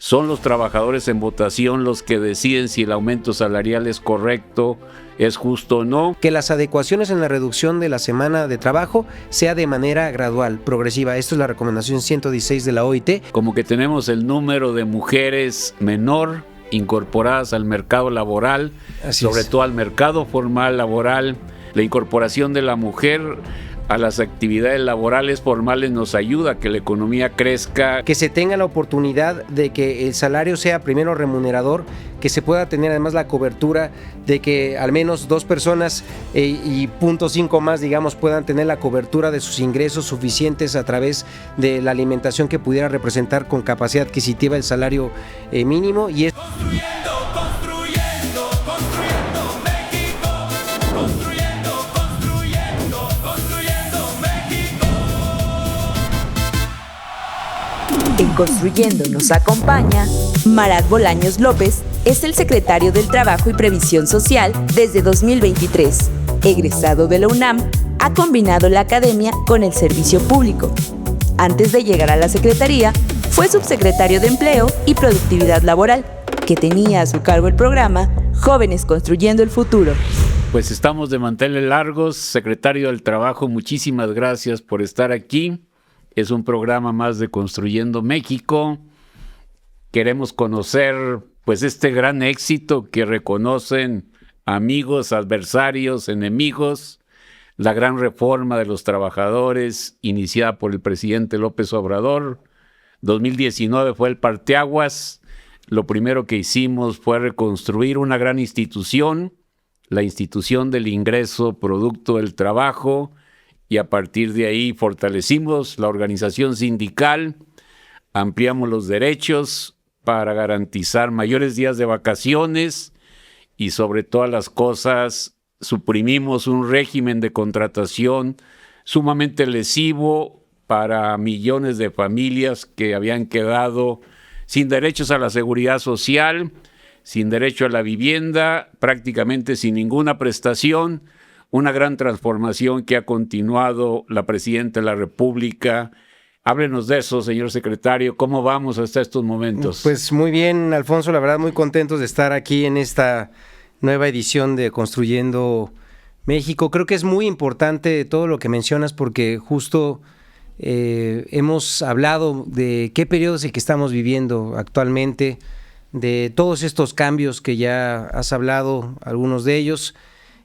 Son los trabajadores en votación los que deciden si el aumento salarial es correcto, es justo o no. Que las adecuaciones en la reducción de la semana de trabajo sea de manera gradual, progresiva. Esto es la recomendación 116 de la OIT. Como que tenemos el número de mujeres menor incorporadas al mercado laboral, sobre todo al mercado formal laboral. La incorporación de la mujer a las actividades laborales formales nos ayuda a que la economía crezca. Que se tenga la oportunidad de que el salario sea primero remunerador, que se pueda tener además la cobertura de que al menos 2 personas y 0.5 más, digamos, puedan tener la cobertura de sus ingresos suficientes a través de la alimentación que pudiera representar con capacidad adquisitiva el salario mínimo. Y En Construyendo nos acompaña Marat Bolaños López, es el secretario del Trabajo y Previsión Social desde 2023. Egresado de la UNAM, ha combinado la academia con el servicio público. Antes de llegar a la secretaría, fue subsecretario de Empleo y Productividad Laboral, que tenía a su cargo el programa Jóvenes Construyendo el Futuro. Pues estamos de manteles largos. Secretario del Trabajo, muchísimas gracias por estar aquí. Es un programa más de Construyendo México. Queremos conocer pues este gran éxito que reconocen amigos, adversarios, enemigos, la gran reforma de los trabajadores iniciada por el presidente López Obrador. 2019 fue el parteaguas. Lo primero que hicimos fue reconstruir una gran institución, la institución del ingreso producto del trabajo, y a partir de ahí fortalecimos la organización sindical, ampliamos los derechos para garantizar mayores días de vacaciones y sobre todas las cosas suprimimos un régimen de contratación sumamente lesivo para millones de familias que habían quedado sin derechos a la seguridad social, sin derecho a la vivienda, prácticamente sin ninguna prestación. Una gran transformación que ha continuado la Presidenta de la República. Háblenos de eso, señor secretario. ¿Cómo vamos hasta estos momentos? Pues muy bien, Alfonso. La verdad, muy contentos de estar aquí en esta nueva edición de Construyendo México. Creo que es muy importante todo lo que mencionas porque justo hemos hablado de qué periodo es el que estamos viviendo actualmente, de todos estos cambios que ya has hablado, algunos de ellos,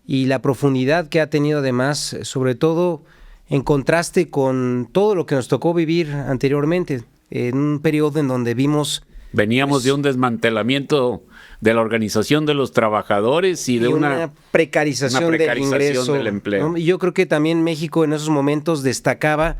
y la profundidad que ha tenido además, sobre todo en contraste con todo lo que nos tocó vivir anteriormente, en un periodo en donde vimos... Veníamos de un desmantelamiento de la organización de los trabajadores y de una precarización del ingreso, del empleo. ¿no? Y yo creo que también México en esos momentos destacaba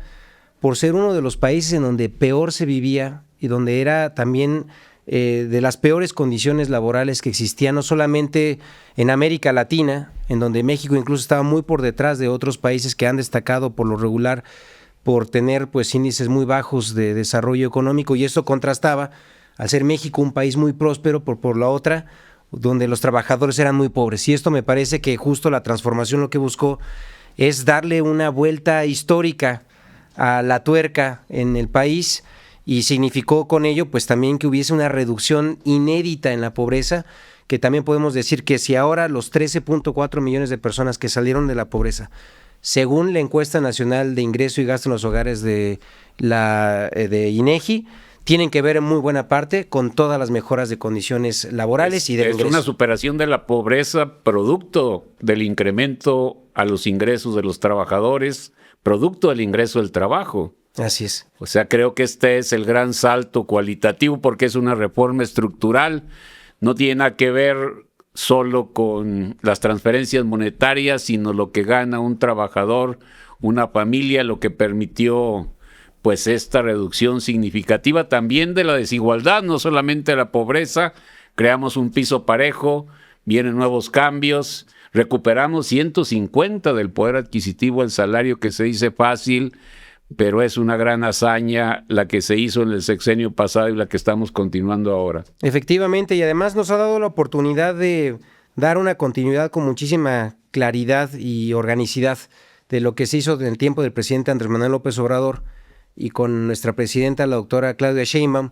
por ser uno de los países en donde peor se vivía y donde era también... de las peores condiciones laborales que existían, no solamente en América Latina, en donde México incluso estaba muy por detrás de otros países que han destacado por lo regular por tener pues índices muy bajos de desarrollo económico, y esto contrastaba al ser México un país muy próspero por la otra, donde los trabajadores eran muy pobres. Y esto me parece que justo la transformación lo que buscó es darle una vuelta histórica a la tuerca en el país, y significó con ello pues también que hubiese una reducción inédita en la pobreza, que también podemos decir que si ahora los 13.4 millones de personas que salieron de la pobreza, según la encuesta nacional de ingreso y gasto en los hogares de INEGI, tienen que ver en muy buena parte con todas las mejoras de condiciones laborales y de ingresos. Es una superación de la pobreza producto del incremento a los ingresos de los trabajadores, producto del ingreso del trabajo. Así es. O sea, creo que este es el gran salto cualitativo porque es una reforma estructural. No tiene nada que ver solo con las transferencias monetarias, sino lo que gana un trabajador, una familia, lo que permitió pues esta reducción significativa también de la desigualdad, no solamente de la pobreza. Creamos un piso parejo, vienen nuevos cambios, recuperamos 150 del poder adquisitivo, el salario que se dice fácil, pero es una gran hazaña la que se hizo en el sexenio pasado y la que estamos continuando ahora. Efectivamente, y además nos ha dado la oportunidad de dar una continuidad con muchísima claridad y organicidad de lo que se hizo en el tiempo del presidente Andrés Manuel López Obrador y con nuestra presidenta, la doctora Claudia Sheinbaum,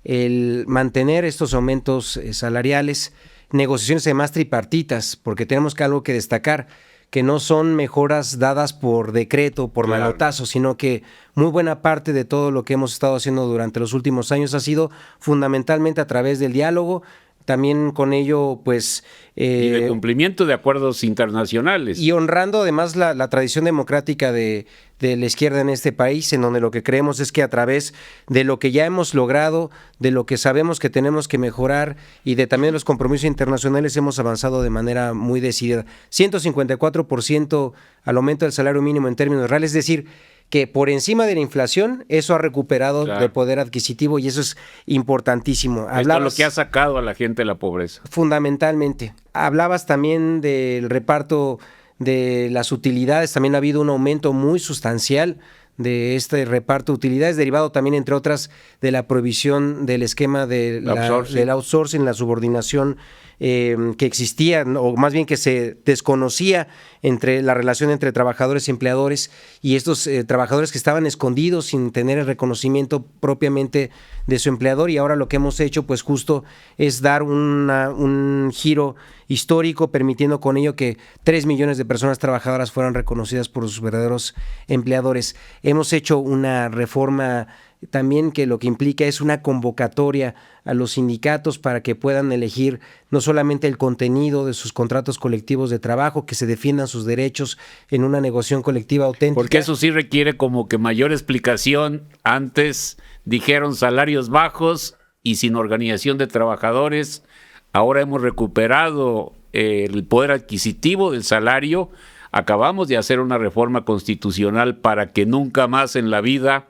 el mantener estos aumentos salariales, negociaciones además tripartitas, porque tenemos algo que destacar, que no son mejoras dadas por decreto, por manotazo, sino que muy buena parte de todo lo que hemos estado haciendo durante los últimos años ha sido fundamentalmente a través del diálogo, también con ello, pues... y de cumplimiento de acuerdos internacionales. Y honrando además la tradición democrática de la izquierda en este país, en donde lo que creemos es que a través de lo que ya hemos logrado, de lo que sabemos que tenemos que mejorar y de también los compromisos internacionales hemos avanzado de manera muy decidida. 154% al aumento del salario mínimo en términos reales, es decir, que por encima de la inflación, eso ha recuperado de poder adquisitivo y eso es importantísimo. Esto es lo que ha sacado a la gente de la pobreza. Fundamentalmente. Hablabas también del reparto de las utilidades, también ha habido un aumento muy sustancial de este reparto de utilidades, derivado también, entre otras, de la prohibición del esquema del outsourcing, la subordinación que existía, o más bien que se desconocía entre la relación entre trabajadores y empleadores, y estos trabajadores que estaban escondidos sin tener el reconocimiento propiamente de su empleador, y ahora lo que hemos hecho pues justo es dar un giro histórico, permitiendo con ello que 3 millones de personas trabajadoras fueran reconocidas por sus verdaderos empleadores. Hemos hecho una reforma también que lo que implica es una convocatoria a los sindicatos para que puedan elegir no solamente el contenido de sus contratos colectivos de trabajo, que se defiendan sus derechos en una negociación colectiva auténtica. Porque eso sí requiere como que mayor explicación. Antes dijeron salarios bajos y sin organización de trabajadores. Ahora hemos recuperado el poder adquisitivo del salario. Acabamos de hacer una reforma constitucional para que nunca más en la vida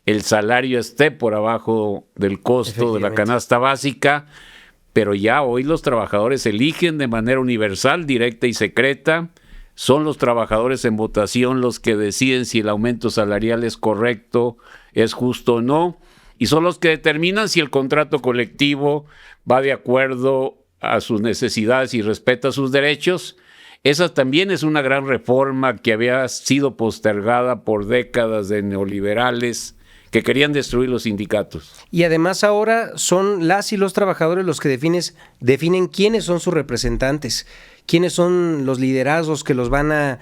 el salario esté por abajo del costo de la canasta básica, pero ya hoy los trabajadores eligen de manera universal, directa y secreta. Son los trabajadores en votación los que deciden si el aumento salarial es correcto, es justo o no, y son los que determinan si el contrato colectivo va de acuerdo a sus necesidades y respeta sus derechos. Esa también es una gran reforma que había sido postergada por décadas de neoliberales que querían destruir los sindicatos. Y además ahora son las y los trabajadores los que definen quiénes son sus representantes, quiénes son los liderazgos que los van a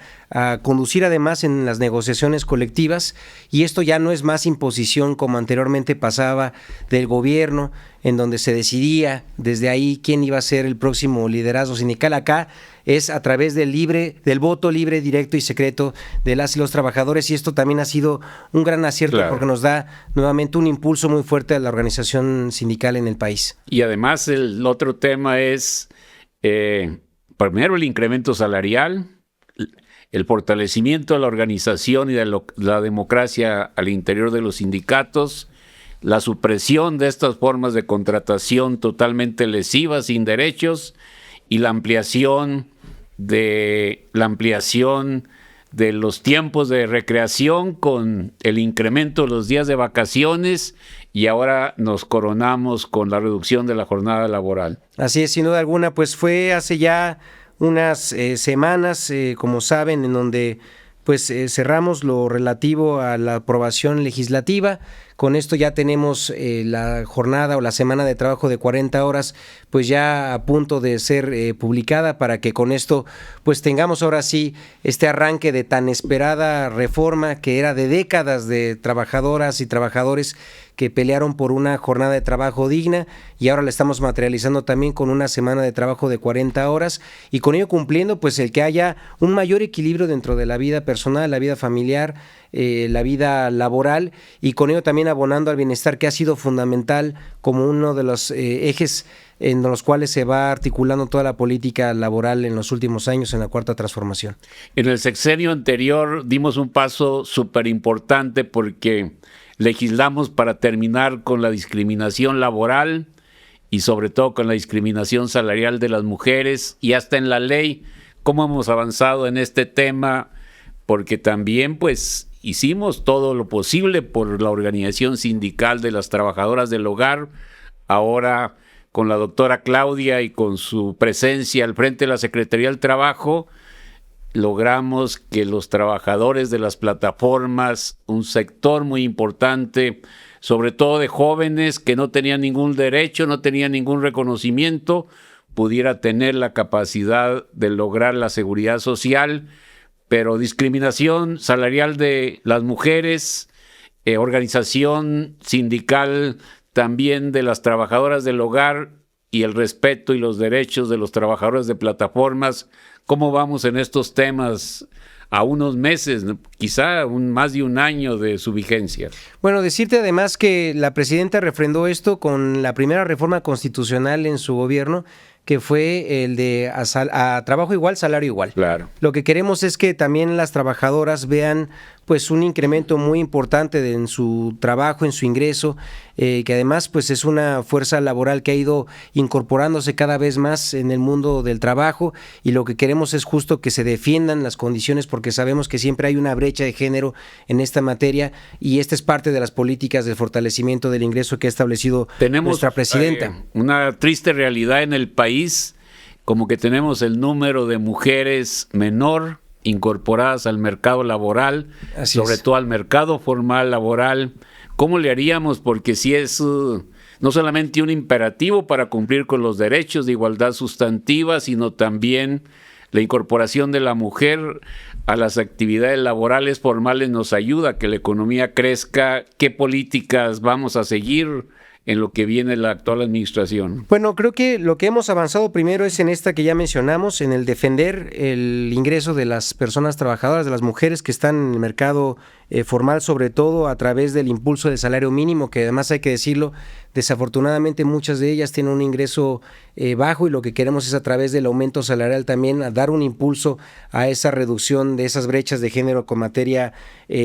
conducir además en las negociaciones colectivas, y esto ya no es más imposición como anteriormente pasaba del gobierno, en donde se decidía desde ahí quién iba a ser el próximo liderazgo sindical. Acá es a través del voto libre, directo y secreto de las y los trabajadores, y esto también ha sido un gran acierto porque nos da nuevamente un impulso muy fuerte a la organización sindical en el país. Y además el otro tema es primero el incremento salarial, el fortalecimiento de la organización y de la democracia al interior de los sindicatos, la supresión de estas formas de contratación totalmente lesivas, sin derechos, y la ampliación de los tiempos de recreación con el incremento de los días de vacaciones, y ahora nos coronamos con la reducción de la jornada laboral. Así es, sin duda alguna, pues fue hace ya unas semanas, como saben, en donde pues cerramos lo relativo a la aprobación legislativa. Con esto ya tenemos la jornada o la semana de trabajo de 40 horas pues ya a punto de ser publicada, para que con esto pues tengamos ahora sí este arranque de tan esperada reforma que era de décadas de trabajadoras y trabajadores que pelearon por una jornada de trabajo digna, y ahora la estamos materializando también con una semana de trabajo de 40 horas, y con ello cumpliendo pues el que haya un mayor equilibrio dentro de la vida personal, la vida familiar, la vida laboral, y con ello también abonando al bienestar, que ha sido fundamental como uno de los ejes en los cuales se va articulando toda la política laboral en los últimos años en la Cuarta Transformación. En el sexenio anterior dimos un paso súper importante porque legislamos para terminar con la discriminación laboral y sobre todo con la discriminación salarial de las mujeres, y hasta en la ley cómo hemos avanzado en este tema, porque también pues hicimos todo lo posible por la organización sindical de las trabajadoras del hogar. Ahora con la doctora Claudia y con su presencia al frente de la Secretaría del Trabajo, logramos que los trabajadores de las plataformas, un sector muy importante, sobre todo de jóvenes que no tenían ningún derecho, no tenían ningún reconocimiento, pudiera tener la capacidad de lograr la seguridad social, pero discriminación salarial de las mujeres, organización sindical también de las trabajadoras del hogar y el respeto y los derechos de los trabajadores de plataformas. ¿Cómo vamos en estos temas a unos meses, quizá más de un año de su vigencia? Bueno, decirte además que la presidenta refrendó esto con la primera reforma constitucional en su gobierno, que fue el de a trabajo igual, salario igual. Claro. Lo que queremos es que también las trabajadoras vean pues un incremento muy importante en su trabajo, en su ingreso, que además pues es una fuerza laboral que ha ido incorporándose cada vez más en el mundo del trabajo, y lo que queremos es justo que se defiendan las condiciones, porque sabemos que siempre hay una brecha de género en esta materia, y esta es parte de las políticas de fortalecimiento del ingreso que ha establecido nuestra presidenta. Una triste realidad en el país, como que tenemos el número de mujeres menor incorporadas al mercado laboral, sobre todo al mercado formal laboral. ¿Cómo le haríamos? Porque si es no solamente un imperativo para cumplir con los derechos de igualdad sustantiva, sino también la incorporación de la mujer a las actividades laborales formales nos ayuda a que la economía crezca. ¿Qué políticas vamos a seguir en lo que viene la actual administración? Bueno, creo que lo que hemos avanzado primero es en esta que ya mencionamos, en el defender el ingreso de las personas trabajadoras, de las mujeres que están en el mercado formal, sobre todo a través del impulso del salario mínimo, que además hay que decirlo, desafortunadamente muchas de ellas tienen un ingreso bajo, y lo que queremos es a través del aumento salarial también a dar un impulso a esa reducción de esas brechas de género con materia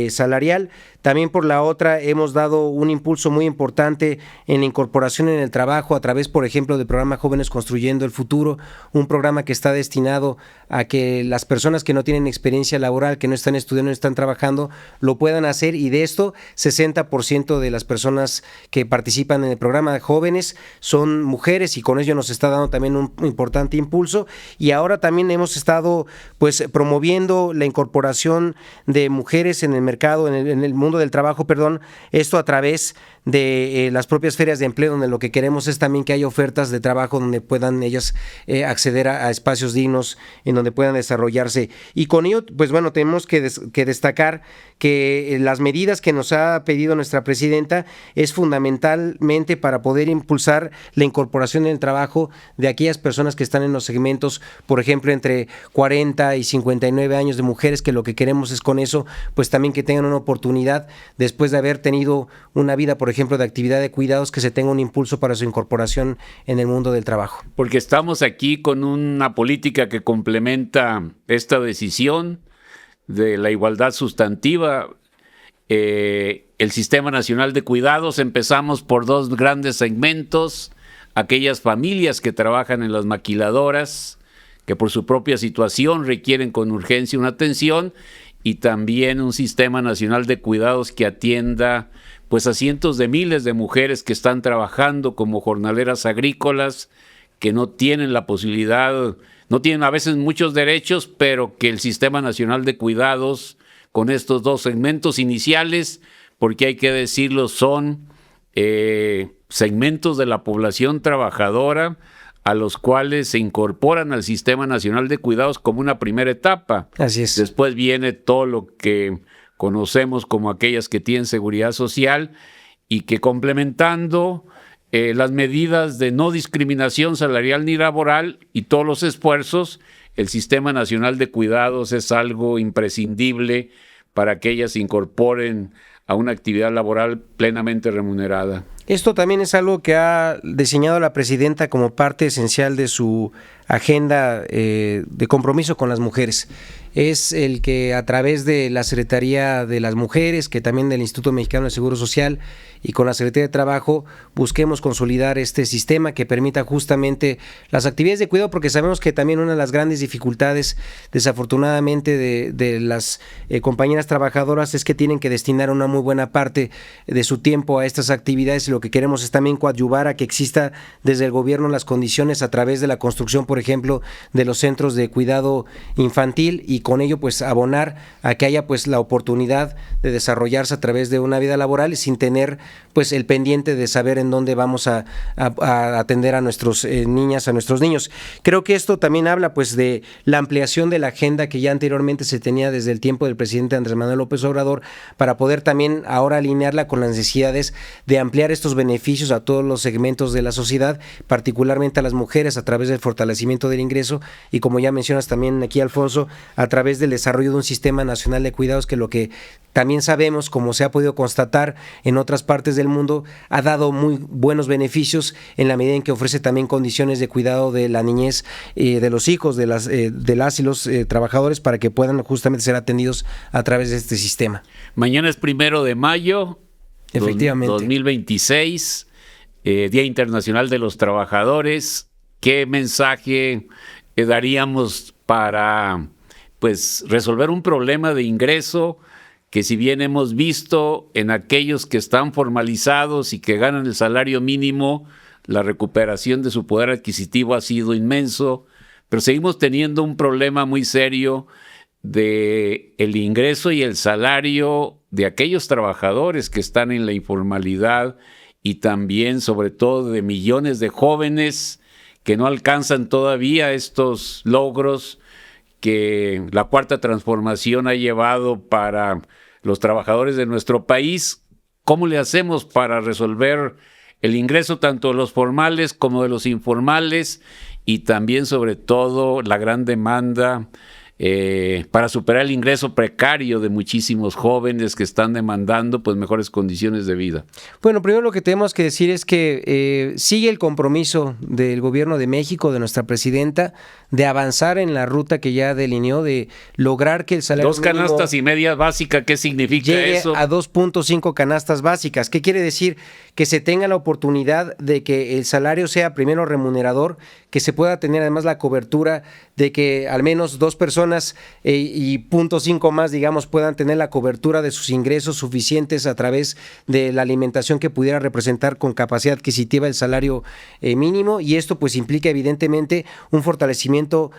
salarial. También por la otra hemos dado un impulso muy importante en la incorporación en el trabajo a través, por ejemplo, del programa Jóvenes Construyendo el Futuro, un programa que está destinado a que las personas que no tienen experiencia laboral, que no están estudiando, no están trabajando, lo puedan hacer, y de esto 60% de las personas que participan en el programa de jóvenes son mujeres, y con ello nos está dando también un importante impulso. Y ahora también hemos estado pues promoviendo la incorporación de mujeres en el mercado, en el mundo del trabajo, esto a través de las propias ferias de empleo, donde lo que queremos es también que haya ofertas de trabajo donde puedan ellas acceder a espacios dignos en donde puedan desarrollarse. Y con ello, pues bueno, tenemos que destacar que las medidas que nos ha pedido nuestra presidenta es fundamentalmente para poder impulsar la incorporación en el trabajo de aquellas personas que están en los segmentos, por ejemplo, entre 40 y 59 años, de mujeres, que lo que queremos es con eso, pues también que tengan una oportunidad después de haber tenido una vida, por ejemplo, de actividad de cuidados, que se tenga un impulso para su incorporación en el mundo del trabajo. Porque estamos aquí con una política que complementa esta decisión de la igualdad sustantiva. El Sistema Nacional de Cuidados, empezamos por dos grandes segmentos: aquellas familias que trabajan en las maquiladoras, que por su propia situación requieren con urgencia una atención, y también un Sistema Nacional de Cuidados que atienda pues a cientos de miles de mujeres que están trabajando como jornaleras agrícolas, que no tienen la posibilidad, no tienen a veces muchos derechos, pero que el Sistema Nacional de Cuidados, con estos dos segmentos iniciales, porque hay que decirlo, son segmentos de la población trabajadora a los cuales se incorporan al Sistema Nacional de Cuidados como una primera etapa. Así es. Después viene todo lo que conocemos como aquellas que tienen seguridad social, y que complementando las medidas de no discriminación salarial ni laboral y todos los esfuerzos, el Sistema Nacional de Cuidados es algo imprescindible para que ellas se incorporen a una actividad laboral plenamente remunerada. Esto también es algo que ha diseñado la presidenta como parte esencial de su agenda de compromiso con las mujeres. Es el que a través de la Secretaría de las Mujeres, que también del Instituto Mexicano del Seguro Social, y con la Secretaría de Trabajo, busquemos consolidar este sistema que permita justamente las actividades de cuidado, porque sabemos que también una de las grandes dificultades, desafortunadamente, de las compañeras trabajadoras es que tienen que destinar una muy buena parte de su tiempo a estas actividades, y lo que queremos es también coadyuvar a que exista desde el gobierno las condiciones a través de la construcción, por ejemplo, de los centros de cuidado infantil, y con ello pues abonar a que haya pues la oportunidad de desarrollarse a través de una vida laboral sin tener pues el pendiente de saber en dónde vamos a atender a nuestros niñas, a nuestros niños. Creo que esto también habla pues de la ampliación de la agenda que ya anteriormente se tenía desde el tiempo del presidente Andrés Manuel López Obrador, para poder también ahora alinearla con las necesidades de ampliar estos beneficios a todos los segmentos de la sociedad, particularmente a las mujeres, a través del fortalecimiento del ingreso y, como ya mencionas también aquí, Alfonso, a través del desarrollo de un sistema nacional de cuidados que, lo que también sabemos, como se ha podido constatar en otras partes del mundo, ha dado muy buenos beneficios en la medida en que ofrece también condiciones de cuidado de la niñez, de los hijos de las y los trabajadores, para que puedan justamente ser atendidos a través de este sistema. Mañana es 1 de mayo, efectivamente, 2026, Día Internacional de los Trabajadores. ¿Qué mensaje daríamos para pues resolver un problema de ingreso que, si bien hemos visto en aquellos que están formalizados y que ganan el salario mínimo, la recuperación de su poder adquisitivo ha sido inmenso, pero seguimos teniendo un problema muy serio de el ingreso y el salario de aquellos trabajadores que están en la informalidad, y también, sobre todo, de millones de jóvenes que no alcanzan todavía estos logros que la Cuarta Transformación ha llevado para los trabajadores de nuestro país. ¿Cómo le hacemos para resolver el ingreso tanto de los formales como de los informales, y también, sobre todo, la gran demanda para superar el ingreso precario de muchísimos jóvenes que están demandando pues mejores condiciones de vida? Bueno, primero lo que tenemos que decir es que sigue el compromiso del Gobierno de México, de nuestra presidenta, de avanzar en la ruta que ya delineó, de lograr que el salario 2 canastas y media básica. ¿Qué significa llegue eso? A 2.5 canastas básicas. ¿Qué quiere decir? Que se tenga la oportunidad de que el salario sea primero remunerador, que se pueda tener además la cobertura de que al menos 2 personas y 0.5 más, digamos, puedan tener la cobertura de sus ingresos suficientes a través de la alimentación que pudiera representar con capacidad adquisitiva el salario mínimo, y esto pues implica evidentemente un fortalecimiento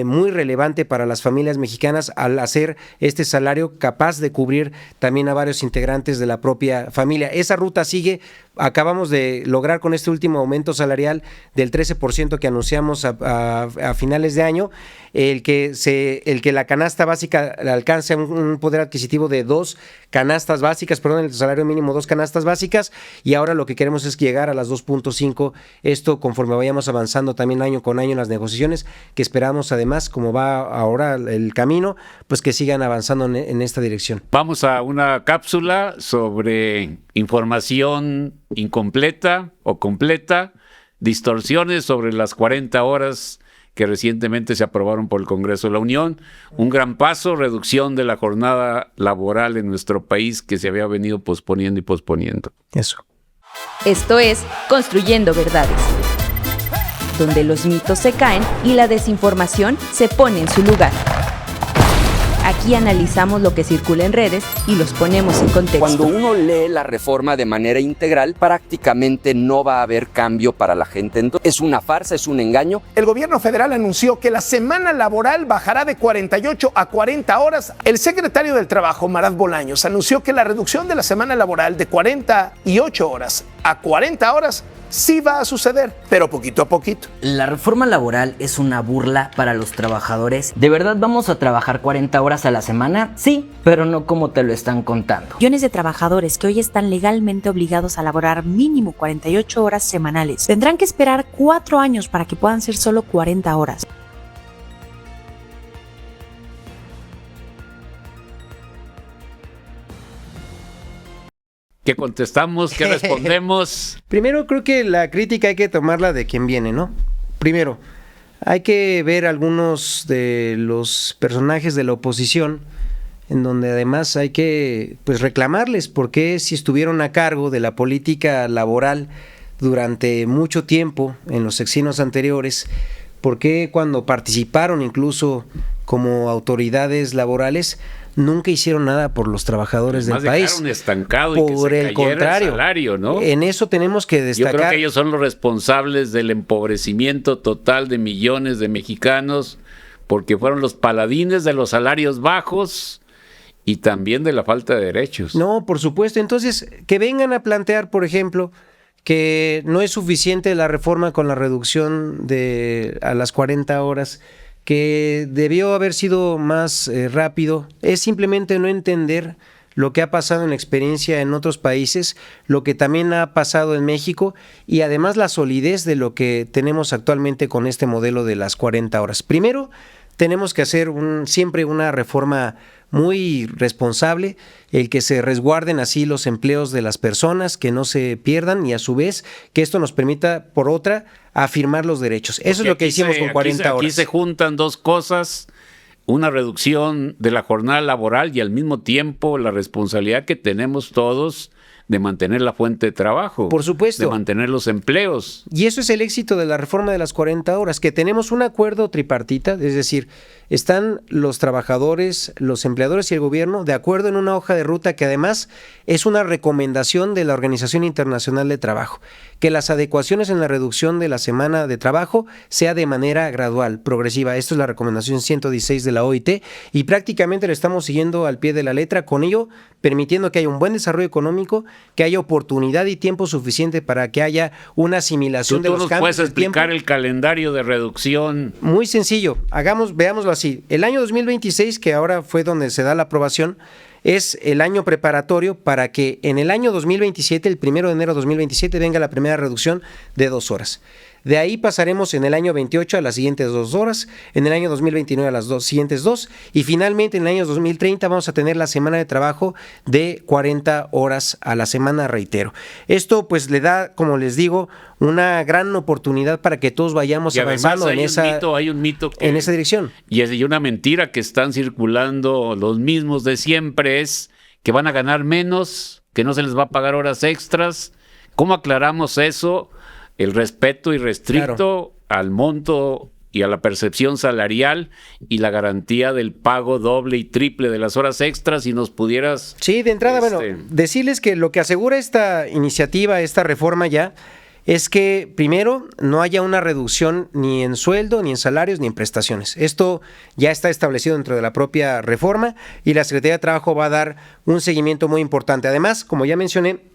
muy relevante para las familias mexicanas al hacer este salario capaz de cubrir también a varios integrantes de la propia familia. Esa ruta sigue. Acabamos de lograr con este último aumento salarial del 13% que anunciamos a finales de año, el que la canasta básica alcance un poder adquisitivo de 2 canastas básicas, el salario mínimo 2 canastas básicas, y ahora lo que queremos es llegar a las 2.5, esto conforme vayamos avanzando también año con año en las negociaciones, que esperamos además, como va ahora el camino, pues que sigan avanzando en esta dirección. Vamos a una cápsula sobre información incompleta o completa, distorsiones sobre las 40 horas que recientemente se aprobaron por el Congreso de la Unión. Un gran paso, reducción de la jornada laboral en nuestro país que se había venido posponiendo y posponiendo. Eso. Esto es Construyendo Verdades, donde los mitos se caen y la desinformación se pone en su lugar. Aquí analizamos lo que circula en redes y los ponemos en contexto. Cuando uno lee la reforma de manera integral, prácticamente no va a haber cambio para la gente. Entonces, es una farsa, es un engaño. El gobierno federal anunció que la semana laboral bajará de 48 a 40 horas. El secretario del Trabajo, Marad Bolaños, anunció que la reducción de la semana laboral de 48 horas a 40 horas sí va a suceder, pero poquito a poquito. La reforma laboral es una burla para los trabajadores. ¿De verdad vamos a trabajar 40 horas a la semana? Sí, pero no como te lo están contando. Millones de trabajadores que hoy están legalmente obligados a laborar mínimo 48 horas semanales tendrán que esperar 4 años para que puedan ser solo 40 horas. ¿Qué contestamos? ¿Qué respondemos? Primero, creo que la crítica hay que tomarla de quien viene, ¿no? Primero, hay que ver algunos de los personajes de la oposición, en donde además hay que pues reclamarles por qué, si estuvieron a cargo de la política laboral durante mucho tiempo en los sexenios anteriores, por qué cuando participaron incluso como autoridades laborales nunca hicieron nada por los trabajadores del país. Dejaron estancado y que Por se el cayera contrario, el salario, ¿no? en eso tenemos que destacar. Yo creo que ellos son los responsables del empobrecimiento total de millones de mexicanos, porque fueron los paladines de los salarios bajos y también de la falta de derechos. No, por supuesto. Entonces, que vengan a plantear, por ejemplo, que no es suficiente la reforma con la reducción a las 40 horas, que debió haber sido más rápido, es simplemente no entender lo que ha pasado en la experiencia en otros países, lo que también ha pasado en México y además la solidez de lo que tenemos actualmente con este modelo de las 40 horas. Primero, tenemos que hacer siempre una reforma muy responsable, el que se resguarden así los empleos de las personas, que no se pierdan y a su vez que esto nos permita, por otra, afirmar los derechos. Eso es lo que hicimos con 40 horas. Aquí se juntan dos cosas, una reducción de la jornada laboral y al mismo tiempo la responsabilidad que tenemos todos de mantener la fuente de trabajo. Por supuesto. De mantener los empleos. Y eso es el éxito de la reforma de las 40 horas, que tenemos un acuerdo tripartita, es decir, están los trabajadores, los empleadores y el gobierno de acuerdo en una hoja de ruta que además es una recomendación de la Organización Internacional de Trabajo, que las adecuaciones en la reducción de la semana de trabajo sea de manera gradual, progresiva. Esto es la recomendación 116 de la OIT y prácticamente lo estamos siguiendo al pie de la letra, con ello permitiendo que haya un buen desarrollo económico, que haya oportunidad y tiempo suficiente para que haya una asimilación de los cambios. ¿Tú nos puedes explicar el calendario de reducción? Muy sencillo, veámoslo así. El año 2026, que ahora fue donde se da la aprobación, es el año preparatorio para que en el año 2027, el 1 de enero de 2027, venga la primera reducción de 2 horas. De ahí pasaremos en el año 28 a las siguientes 2 horas, en el año 2029 a las siguientes 2 y finalmente en el año 2030 vamos a tener la semana de trabajo de 40 horas a la semana, reitero. Esto pues le da, como les digo, una gran oportunidad para que todos vayamos avanzando en esa dirección. Y una mentira que están circulando los mismos de siempre es que van a ganar menos, que no se les va a pagar horas extras. ¿Cómo aclaramos eso? El respeto irrestricto al monto y a la percepción salarial y la garantía del pago doble y triple de las horas extras, si nos pudieras... Sí, de entrada, decirles que lo que asegura esta iniciativa, esta reforma ya, es que primero no haya una reducción ni en sueldo, ni en salarios, ni en prestaciones. Esto ya está establecido dentro de la propia reforma y la Secretaría de Trabajo va a dar un seguimiento muy importante. Además, como ya mencioné,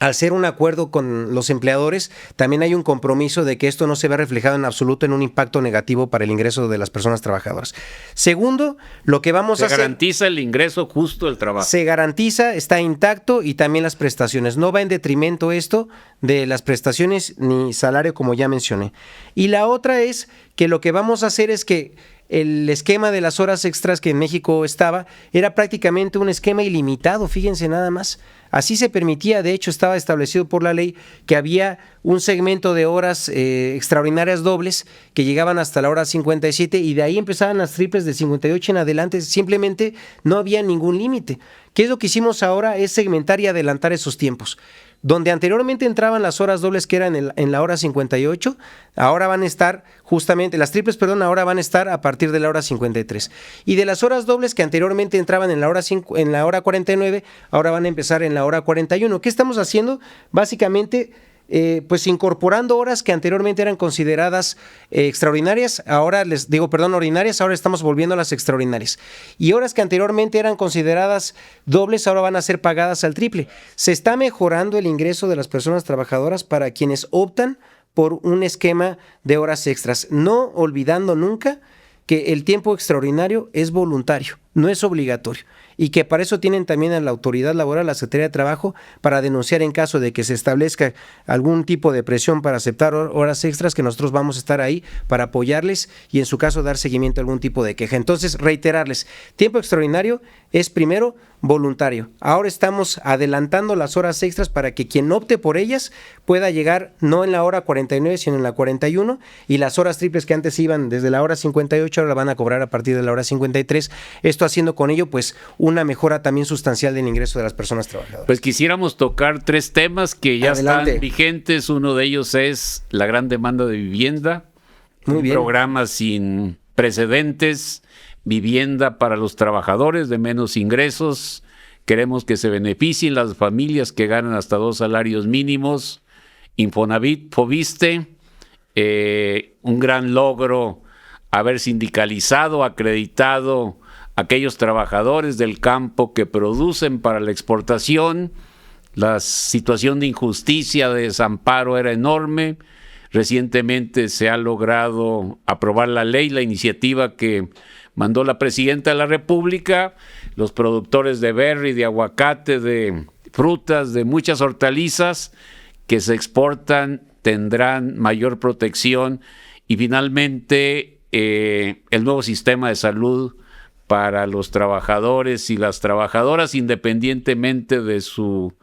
al ser un acuerdo con los empleadores, también hay un compromiso de que esto no se vea reflejado en absoluto en un impacto negativo para el ingreso de las personas trabajadoras. Segundo, lo que vamos a hacer... Se garantiza el ingreso justo del trabajo. Se garantiza, está intacto y también las prestaciones. No va en detrimento esto de las prestaciones ni salario, como ya mencioné. Y la otra es que lo que vamos a hacer es que el esquema de las horas extras que en México estaba era prácticamente un esquema ilimitado, fíjense nada más. Así se permitía, de hecho estaba establecido por la ley que había un segmento de horas extraordinarias dobles que llegaban hasta la hora 57 y de ahí empezaban las triples de 58 en adelante, simplemente no había ningún límite. ¿Qué es lo que hicimos ahora? Es segmentar y adelantar esos tiempos. Donde anteriormente entraban las horas dobles que eran en la hora 58, ahora van a estar justamente, las triples, ahora van a estar a partir de la hora 53. Y de las horas dobles que anteriormente entraban en la hora 49, ahora van a empezar en la hora 41. ¿Qué estamos haciendo? Básicamente, pues incorporando horas que anteriormente eran consideradas extraordinarias, ordinarias, ahora estamos volviendo a las extraordinarias. Y horas que anteriormente eran consideradas dobles, ahora van a ser pagadas al triple. Se está mejorando el ingreso de las personas trabajadoras para quienes optan por un esquema de horas extras, no olvidando nunca que el tiempo extraordinario es voluntario, no es obligatorio, y que para eso tienen también a la autoridad laboral, la Secretaría de Trabajo, para denunciar en caso de que se establezca algún tipo de presión para aceptar horas extras, que nosotros vamos a estar ahí para apoyarles y en su caso dar seguimiento a algún tipo de queja. Entonces, reiterarles, tiempo extraordinario es primero voluntario. Ahora estamos adelantando las horas extras para que quien opte por ellas pueda llegar no en la hora 49, sino en la 41, y las horas triples que antes iban desde la hora 58 ahora van a cobrar a partir de la hora 53. Esto haciendo con ello pues una mejora también sustancial del ingreso de las personas trabajadoras. Pues quisiéramos tocar 3 temas que ya están vigentes. Uno de ellos es la gran demanda de vivienda. Muy bien. Un programa sin precedentes vivienda para los trabajadores de menos ingresos. Queremos que se beneficien las familias que ganan hasta 2 salarios mínimos. Infonavit, Foviste, un gran logro haber sindicalizado, acreditado a aquellos trabajadores del campo que producen para la exportación. La situación de injusticia, de desamparo era enorme. Recientemente se ha logrado aprobar la ley, la iniciativa que mandó la Presidenta de la República. Los productores de berry, de aguacate, de frutas, de muchas hortalizas que se exportan tendrán mayor protección. Y finalmente el nuevo sistema de salud para los trabajadores y las trabajadoras, independientemente de su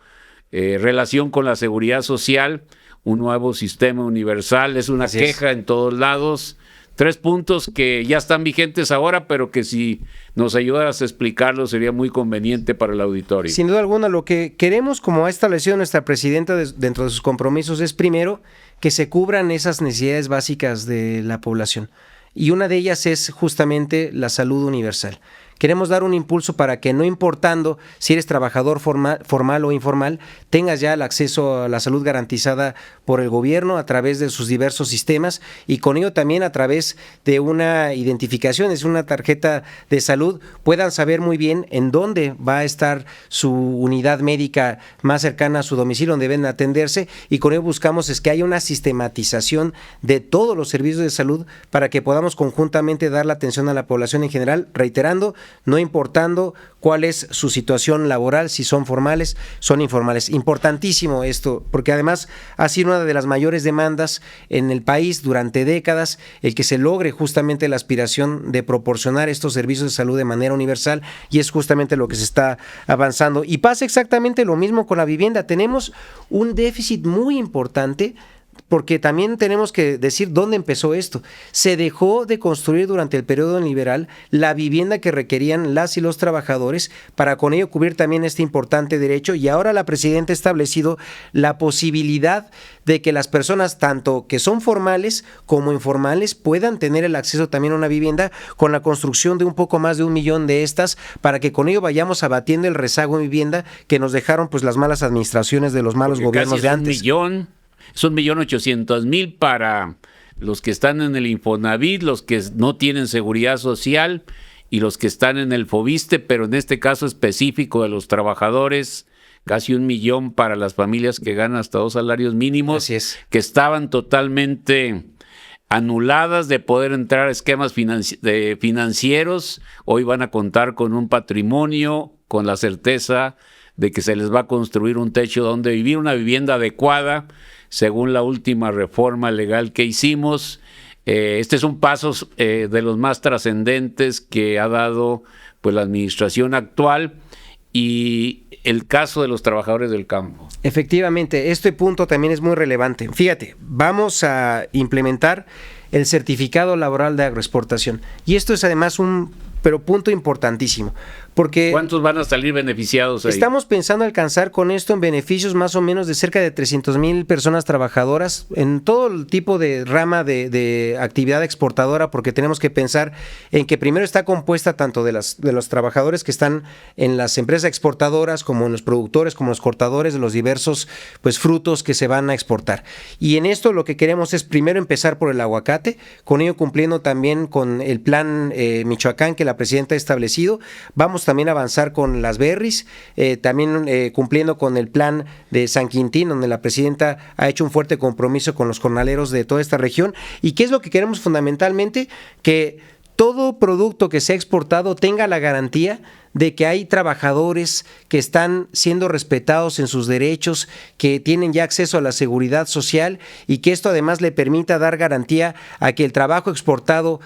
relación con la seguridad social, un nuevo sistema universal. Es una queja en todos lados. 3 puntos que ya están vigentes ahora, pero que si nos ayudas a explicarlo sería muy conveniente para el auditorio. Sin duda alguna, lo que queremos, como ha establecido nuestra presidenta dentro de sus compromisos, es primero que se cubran esas necesidades básicas de la población. Y una de ellas es justamente la salud universal. Queremos dar un impulso para que, no importando si eres trabajador formal o informal, tengas ya el acceso a la salud garantizada por el gobierno a través de sus diversos sistemas, y con ello también a través de una identificación, es una tarjeta de salud, puedan saber muy bien en dónde va a estar su unidad médica más cercana a su domicilio, donde deben atenderse, y con ello buscamos es que haya una sistematización de todos los servicios de salud para que podamos conjuntamente dar la atención a la población en general, reiterando, no importando cuál es su situación laboral, si son formales, son informales. Importantísimo esto, porque además ha sido una de las mayores demandas en el país durante décadas, el que se logre justamente la aspiración de proporcionar estos servicios de salud de manera universal, y es justamente lo que se está avanzando. Y pasa exactamente lo mismo con la vivienda. Tenemos un déficit muy importante, porque también tenemos que decir dónde empezó esto. Se dejó de construir durante el periodo liberal la vivienda que requerían las y los trabajadores para con ello cubrir también este importante derecho, y ahora la presidenta ha establecido la posibilidad de que las personas, tanto que son formales como informales, puedan tener el acceso también a una vivienda, con la construcción de un poco más de 1 millón de estas, para que con ello vayamos abatiendo el rezago en vivienda que nos dejaron pues las malas administraciones de los malos gobiernos de antes. Es 1.800.000 para los que están en el Infonavit, los que no tienen seguridad social y los que están en el Foviste, pero en este caso específico de los trabajadores, casi 1 millón para las familias que ganan hasta 2 salarios mínimos, que estaban totalmente anuladas de poder entrar a esquemas financieros. Hoy van a contar con un patrimonio, con la certeza de que se les va a construir un techo donde vivir, una vivienda adecuada, según la última reforma legal que hicimos. Este es un paso de los más trascendentes que ha dado pues la administración actual, y el caso de los trabajadores del campo. Efectivamente, este punto también es muy relevante. Fíjate, vamos a implementar el certificado laboral de agroexportación, y esto es además un punto importantísimo, porque ¿cuántos van a salir beneficiados ahí? Estamos pensando alcanzar con esto en beneficios más o menos de cerca de 300,000 personas trabajadoras en todo el tipo de rama de actividad exportadora, porque tenemos que pensar en que primero está compuesta tanto de los trabajadores que están en las empresas exportadoras, como en los productores, como los cortadores de los diversos pues frutos que se van a exportar. Y en esto lo que queremos es primero empezar por el aguacate, con ello cumpliendo también con el plan Michoacán que la presidenta ha establecido. Vamos también a avanzar con las berries, también cumpliendo con el plan de San Quintín, donde la presidenta ha hecho un fuerte compromiso con los jornaleros de toda esta región. ¿Y qué es lo que queremos fundamentalmente? Que todo producto que sea exportado tenga la garantía de que hay trabajadores que están siendo respetados en sus derechos, que tienen ya acceso a la seguridad social, y que esto además le permita dar garantía a que el trabajo exportado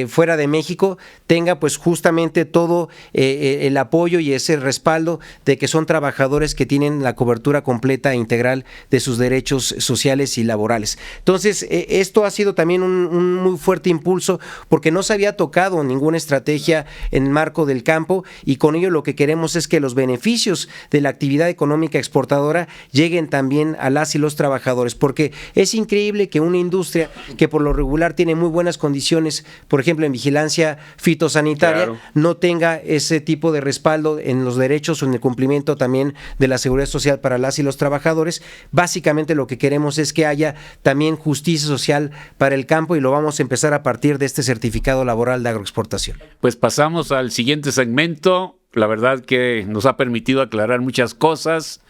fuera de México tenga pues justamente todo el apoyo y ese respaldo de que son trabajadores que tienen la cobertura completa e integral de sus derechos sociales y laborales. Entonces, esto ha sido también un muy fuerte impulso, porque no se había tocado ninguna estrategia en el marco del campo, y y con ello lo que queremos es que los beneficios de la actividad económica exportadora lleguen también a las y los trabajadores, porque es increíble que una industria que por lo regular tiene muy buenas condiciones, por ejemplo en vigilancia fitosanitaria, Claro, no tenga ese tipo de respaldo en los derechos o en el cumplimiento también de la seguridad social para las y los trabajadores. Básicamente lo que queremos es que haya también justicia social para el campo y lo vamos a empezar a partir de este certificado laboral de agroexportación. pues pasamos al siguiente segmento. La verdad que nos ha permitido aclarar muchas cosas,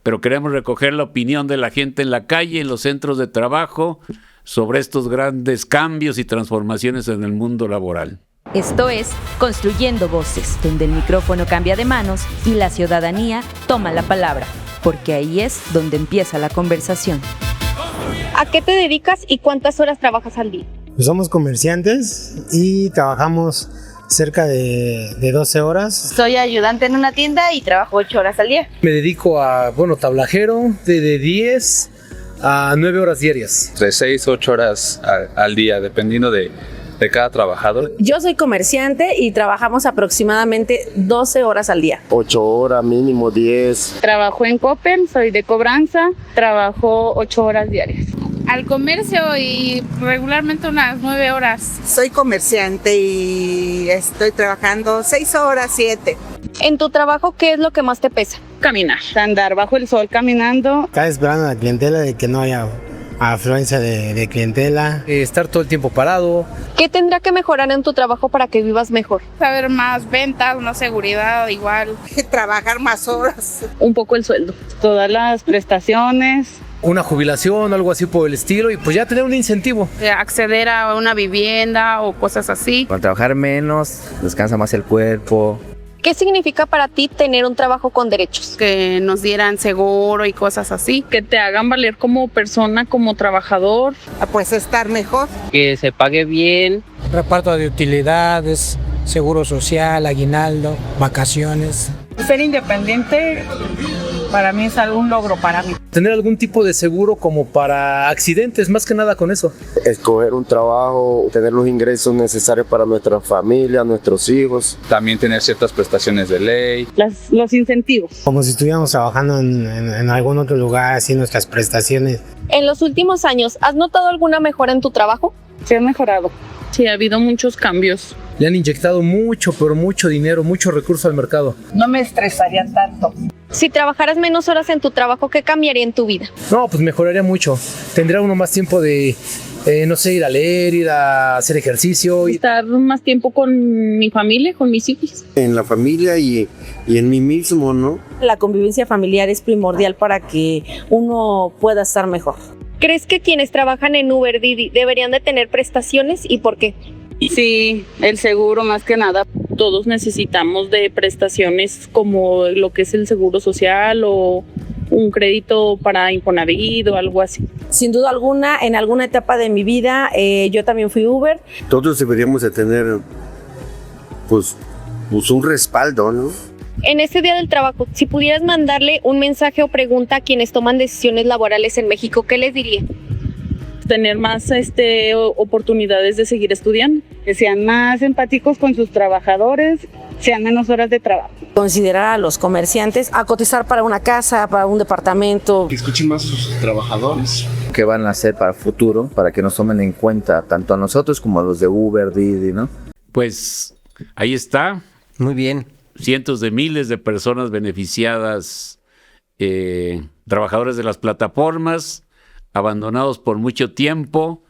pero queremos recoger la opinión de la gente en la calle, en los centros de trabajo, sobre estos grandes cambios y transformaciones en el mundo laboral. Esto es Construyendo Voces, donde el micrófono cambia de manos y la ciudadanía toma la palabra, porque ahí es donde empieza la conversación. ¿A qué te dedicas y cuántas horas trabajas al día? Pues somos comerciantes y trabajamos cerca de 12 horas. Soy ayudante en una tienda y trabajo 8 horas al día. Me dedico a, tablajero de 10 a 9 horas diarias. De 6 a 8 horas al día, dependiendo de cada trabajador. Yo soy comerciante y trabajamos aproximadamente 12 horas al día. 8 horas, mínimo 10. Trabajo en Coppel, soy de cobranza, trabajo 8 horas diarias. Al comercio y regularmente unas 9 horas. Soy comerciante y estoy trabajando 6 horas, 7. En tu trabajo, ¿qué es lo que más te pesa? Caminar, andar bajo el sol caminando. Estar esperando a la clientela de que no haya afluencia de clientela. Estar todo el tiempo parado. ¿Qué tendrá que mejorar en tu trabajo para que vivas mejor? Saber más ventas, más seguridad, igual. Trabajar más horas. Un poco el sueldo, todas las prestaciones. Una jubilación o algo así por el estilo y pues ya tener un incentivo. Acceder a una vivienda o cosas así. Con trabajar menos, descansa más el cuerpo. ¿Qué significa para ti tener un trabajo con derechos? Que nos dieran seguro y cosas así. Que te hagan valer como persona, como trabajador. Pues estar mejor. Que se pague bien. Reparto de utilidades, seguro social, aguinaldo, vacaciones. Ser independiente para mí es algún logro para mí. Tener algún tipo de seguro como para accidentes, más que nada con eso. Escoger un trabajo, tener los ingresos necesarios para nuestra familia, nuestros hijos. También tener ciertas prestaciones de ley. Los incentivos. Como si estuviéramos trabajando en algún otro lugar, así nuestras prestaciones. En los últimos años, ¿has notado alguna mejora en tu trabajo? Sí, ha mejorado. Sí, ha habido muchos cambios. Le han inyectado mucho, pero mucho dinero, mucho recurso al mercado. No me estresaría tanto. Si trabajaras menos horas en tu trabajo, ¿qué cambiaría en tu vida? No, pues mejoraría mucho. Tendría uno más tiempo de, ir a leer, ir a hacer ejercicio. Estar más tiempo con mi familia, con mis hijos. En la familia y en mí mismo, ¿no? La convivencia familiar es primordial para que uno pueda estar mejor. ¿Crees que quienes trabajan en Uber Didi deberían de tener prestaciones y por qué? Sí, el seguro más que nada. Todos necesitamos de prestaciones como lo que es el seguro social o un crédito para Infonavit o algo así. Sin duda alguna, en alguna etapa de mi vida, yo también fui Uber. Todos deberíamos de tener pues un respaldo, ¿no? En este Día del Trabajo, si pudieras mandarle un mensaje o pregunta a quienes toman decisiones laborales en México, ¿qué les diría? Tener más oportunidades de seguir estudiando, que sean más empáticos con sus trabajadores, sean menos horas de trabajo. Considerar a los comerciantes a cotizar para una casa, para un departamento. Que escuchen más a sus trabajadores. ¿Qué van a hacer para el futuro? Para que nos tomen en cuenta tanto a nosotros como a los de Uber, Didi, ¿no? Pues ahí está. Muy bien. Cientos de miles de personas beneficiadas, trabajadores de las plataformas, abandonados por mucho tiempo,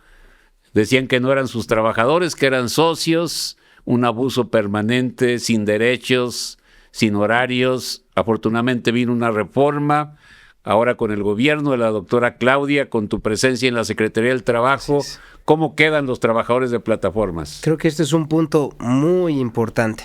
decían que no eran sus trabajadores, que eran socios, un abuso permanente, sin derechos, sin horarios. Afortunadamente vino una reforma, ahora con el gobierno de la doctora Claudia, con tu presencia en la Secretaría del Trabajo. ¿Cómo quedan los trabajadores de plataformas? Creo que este es un punto muy importante.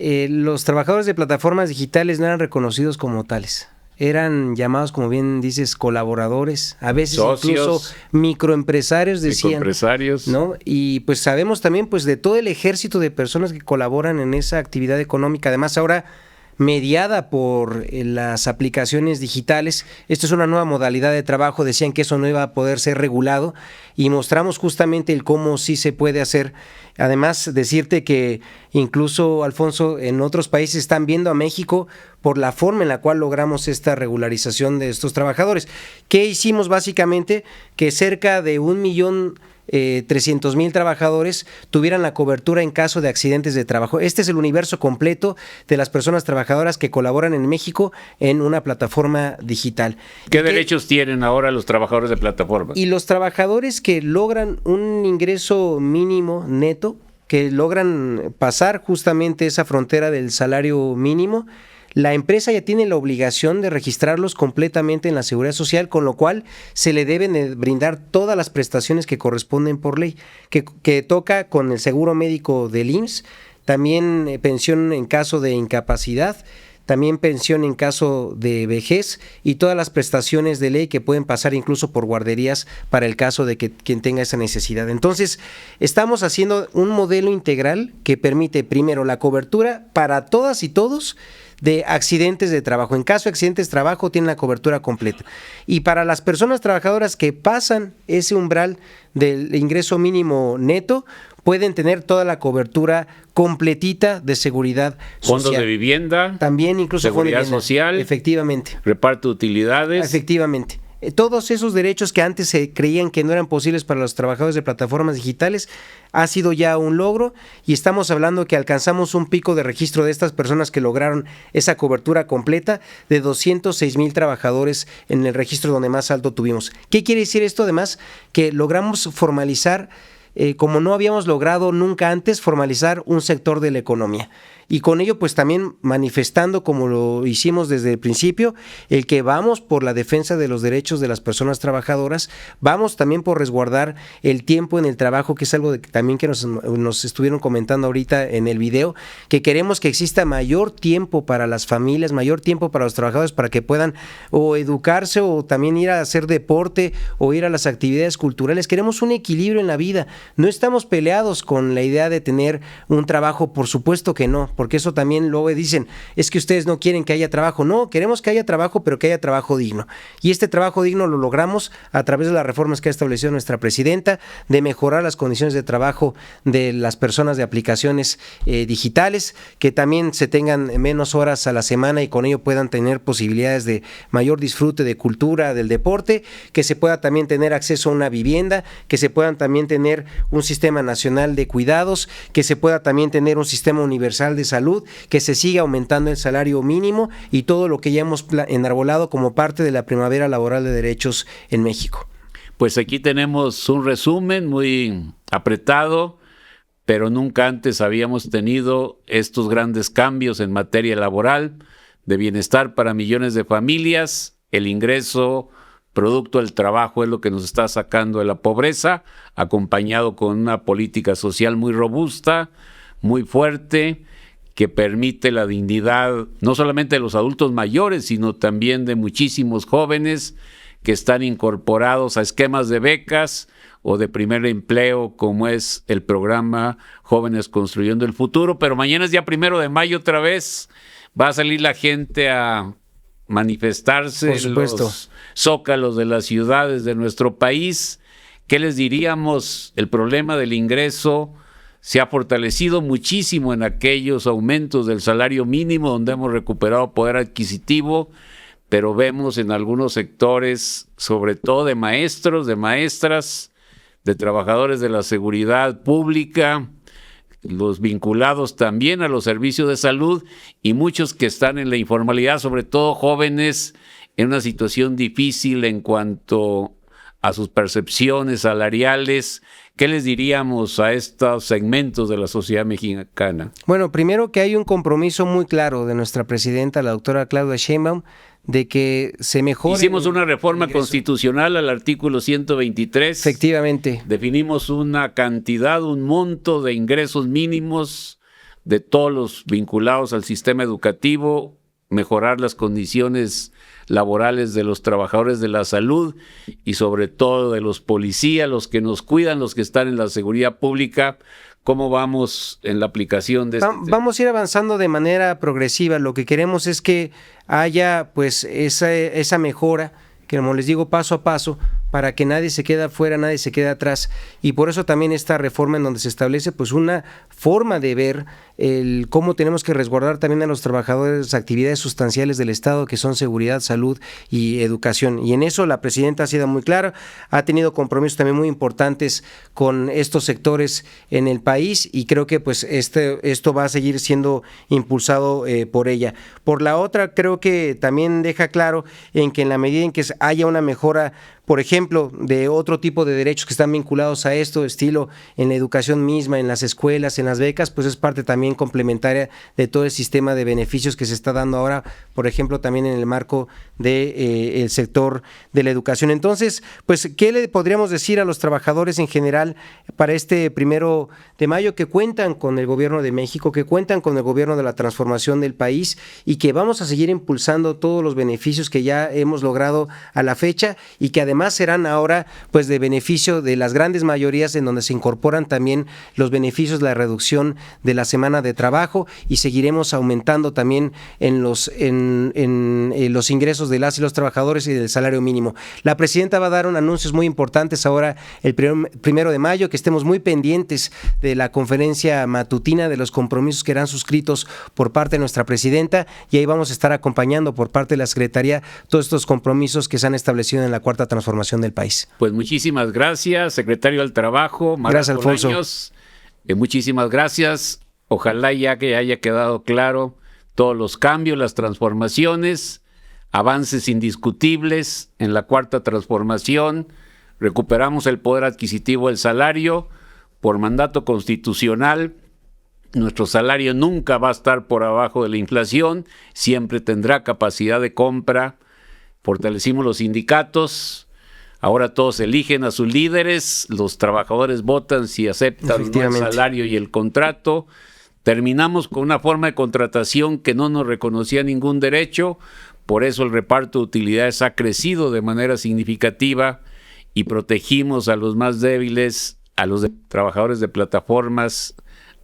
Los trabajadores de plataformas digitales no eran reconocidos como tales. Eran llamados, como bien dices, colaboradores, a veces socios, incluso microempresarios decían. Microempresarios. ¿No? Y pues sabemos también pues de todo el ejército de personas que colaboran en esa actividad económica. Además ahora mediada por las aplicaciones digitales. Esto es una nueva modalidad de trabajo, decían que eso no iba a poder ser regulado y mostramos justamente el cómo sí se puede hacer. Además, decirte que incluso, Alfonso, en otros países están viendo a México por la forma en la cual logramos esta regularización de estos trabajadores. ¿Qué hicimos básicamente? Que cerca de 1.300.000 trabajadores tuvieran la cobertura en caso de accidentes de trabajo. Este es el universo completo de las personas trabajadoras que colaboran en México en una plataforma digital. ¿Qué derechos tienen ahora los trabajadores de plataforma? Y los trabajadores que logran un ingreso mínimo neto, que logran pasar justamente esa frontera del salario mínimo, la empresa ya tiene la obligación de registrarlos completamente en la Seguridad Social, con lo cual se le deben brindar todas las prestaciones que corresponden por ley, que toca con el seguro médico del IMSS, también pensión en caso de incapacidad, también pensión en caso de vejez y todas las prestaciones de ley que pueden pasar incluso por guarderías para el caso de que quien tenga esa necesidad. Entonces, estamos haciendo un modelo integral que permite primero la cobertura para todas y todos de accidentes de trabajo. En caso de accidentes de trabajo tienen la cobertura completa. Y para las personas trabajadoras que pasan ese umbral del ingreso mínimo neto, pueden tener toda la cobertura completita de seguridad social. Fondos de vivienda. También incluso seguridad social. Efectivamente. Reparto de utilidades. Efectivamente. Todos esos derechos que antes se creían que no eran posibles para los trabajadores de plataformas digitales ha sido ya un logro y estamos hablando que alcanzamos un pico de registro de estas personas que lograron esa cobertura completa de 206,000 trabajadores en el registro donde más alto tuvimos. ¿Qué quiere decir esto? Además, que logramos formalizar, como no habíamos logrado nunca antes, formalizar un sector de la economía. Y con ello, pues también manifestando, como lo hicimos desde el principio, el que vamos por la defensa de los derechos de las personas trabajadoras, vamos también por resguardar el tiempo en el trabajo, que es algo también que nos estuvieron comentando ahorita en el video, que queremos que exista mayor tiempo para las familias, mayor tiempo para los trabajadores, para que puedan o educarse o también ir a hacer deporte o ir a las actividades culturales. Queremos un equilibrio en la vida. No estamos peleados con la idea de tener un trabajo, por supuesto que no, porque eso también luego dicen, es que ustedes no quieren que haya trabajo. No, queremos que haya trabajo, pero que haya trabajo digno. Y este trabajo digno lo logramos a través de las reformas que ha establecido nuestra presidenta, de mejorar las condiciones de trabajo de las personas de aplicaciones digitales, que también se tengan menos horas a la semana y con ello puedan tener posibilidades de mayor disfrute de cultura, del deporte, que se pueda también tener acceso a una vivienda, que se puedan también tener un sistema nacional de cuidados, que se pueda también tener un sistema universal de salud, que se siga aumentando el salario mínimo y todo lo que ya hemos enarbolado como parte de la primavera laboral de derechos en México. Pues aquí tenemos un resumen muy apretado, pero nunca antes habíamos tenido estos grandes cambios en materia laboral, de bienestar para millones de familias. El ingreso producto del trabajo es lo que nos está sacando de la pobreza, acompañado con una política social muy robusta, muy fuerte, que permite la dignidad no solamente de los adultos mayores, sino también de muchísimos jóvenes que están incorporados a esquemas de becas o de primer empleo, como es el programa Jóvenes Construyendo el Futuro. Pero mañana es día 1 de mayo otra vez, va a salir la gente a manifestarse en los zócalos de las ciudades de nuestro país. ¿Qué les diríamos? El problema del ingreso se ha fortalecido muchísimo en aquellos aumentos del salario mínimo donde hemos recuperado poder adquisitivo, pero vemos en algunos sectores, sobre todo de maestros, de maestras, de trabajadores de la seguridad pública, los vinculados también a los servicios de salud y muchos que están en la informalidad, sobre todo jóvenes en una situación difícil en cuanto a sus percepciones salariales. ¿Qué les diríamos a estos segmentos de la sociedad mexicana? Bueno, primero que hay un compromiso muy claro de nuestra presidenta, la doctora Claudia Sheinbaum, de que se mejore. Hicimos una reforma constitucional al artículo 123. Efectivamente. Definimos una cantidad, un monto de ingresos mínimos de todos los vinculados al sistema educativo mejorar las condiciones laborales de los trabajadores de la salud y sobre todo de los policías, los que nos cuidan, los que están en la seguridad pública. ¿Cómo vamos en la aplicación de este tema? Vamos a ir avanzando de manera progresiva. Lo que queremos es que haya pues esa mejora, que como les digo, paso a paso, para que nadie se quede afuera, nadie se quede atrás, y por eso también esta reforma en donde se establece pues una forma de ver cómo tenemos que resguardar también a los trabajadores las actividades sustanciales del Estado, que son seguridad, salud y educación. Y en eso la presidenta ha sido muy clara, ha tenido compromisos también muy importantes con estos sectores en el país, y creo que pues esto va a seguir siendo impulsado por ella. Por la otra, creo que también deja claro en que en la medida en que haya una mejora, por ejemplo, de otro tipo de derechos que están vinculados a esto, estilo en la educación misma, en las escuelas, en las becas, pues es parte también complementaria de todo el sistema de beneficios que se está dando ahora, por ejemplo, también en el marco de el sector de la educación. Entonces, pues, ¿qué le podríamos decir a los trabajadores en general para este 1 de mayo? Que cuentan con el gobierno de México, que cuentan con el gobierno de la transformación del país, y que vamos a seguir impulsando todos los beneficios que ya hemos logrado a la fecha, y que además serán ahora pues de beneficio de las grandes mayorías, en donde se incorporan también los beneficios de la reducción de la semana de trabajo, y seguiremos aumentando también en los ingresos de las y los trabajadores y del salario mínimo. La presidenta va a dar anuncios muy importantes ahora el 1 de mayo, que estemos muy pendientes de la conferencia matutina, de los compromisos que eran suscritos por parte de nuestra presidenta, y ahí vamos a estar acompañando por parte de la Secretaría todos estos compromisos que se han establecido en la Cuarta Transformación del país. Pues muchísimas gracias, secretario del Trabajo, Gracias, Alfonso. Muchísimas gracias. Ojalá ya que haya quedado claro todos los cambios, las transformaciones, avances indiscutibles en la Cuarta Transformación. Recuperamos el poder adquisitivo del salario por mandato constitucional. Nuestro salario nunca va a estar por abajo de la inflación, siempre tendrá capacidad de compra. Fortalecimos los sindicatos. Ahora todos eligen a sus líderes, los trabajadores votan si aceptan el salario y el contrato. Terminamos con una forma de contratación que no nos reconocía ningún derecho, por eso el reparto de utilidades ha crecido de manera significativa, y protegimos a los más débiles, a los trabajadores de plataformas,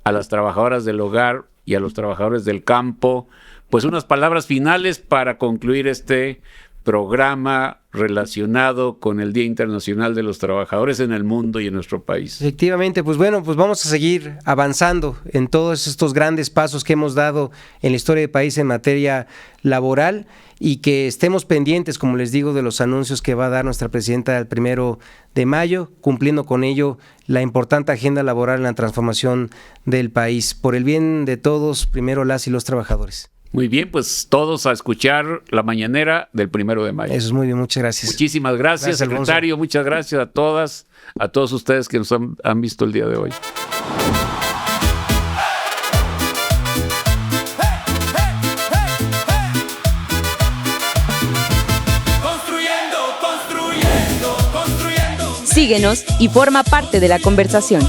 a las trabajadoras del hogar y a los trabajadores del campo. Pues unas palabras finales para concluir este programa relacionado con el Día Internacional de los Trabajadores en el mundo y en nuestro país. Efectivamente, pues bueno, pues vamos a seguir avanzando en todos estos grandes pasos que hemos dado en la historia del país en materia laboral, y que estemos pendientes, como les digo, de los anuncios que va a dar nuestra presidenta el 1 de mayo, cumpliendo con ello la importante agenda laboral en la transformación del país. Por el bien de todos, primero las y los trabajadores. Muy bien, pues todos a escuchar la mañanera del 1 de mayo. Eso es muy bien, muchas gracias. Muchísimas gracias, secretario. Muchas gracias a todas, a todos ustedes que nos han visto el día de hoy. Síguenos y forma parte de la conversación.